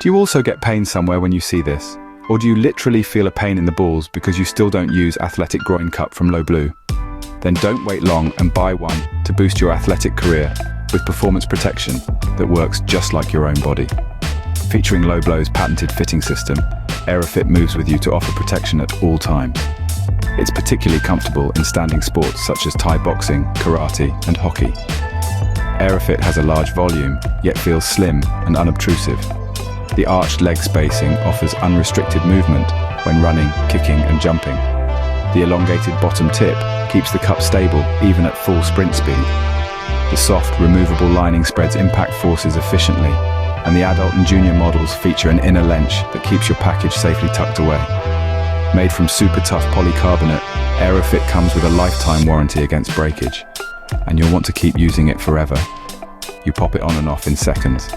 Do you also get pain somewhere when you see this? Or do you literally feel a pain in the balls because you still don't use Athletic Groin Cup from Low Blue? Then don't wait long and buy one to boost your athletic career with performance protection that works just like your own body. Featuring Low Blue's patented fitting system, Aerofit moves with you to offer protection at all times. It's particularly comfortable in standing sports such as Thai boxing, karate, and hockey. Aerofit has a large volume, yet feels slim and unobtrusive. The arched leg spacing offers unrestricted movement when running, kicking, and jumping. The elongated bottom tip keeps the cup stable even at full sprint speed. The soft, removable lining spreads impact forces efficiently, and the adult and junior models feature an inner lench that keeps your package safely tucked away. Made from super tough polycarbonate, Aerofit comes with a lifetime warranty against breakage, and you'll want to keep using it forever. You pop it on and off in seconds,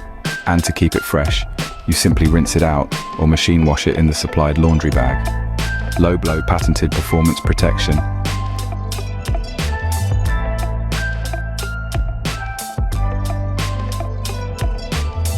and to keep it fresh, you simply rinse it out or machine wash it in the supplied laundry bag. Low Blow patented performance protection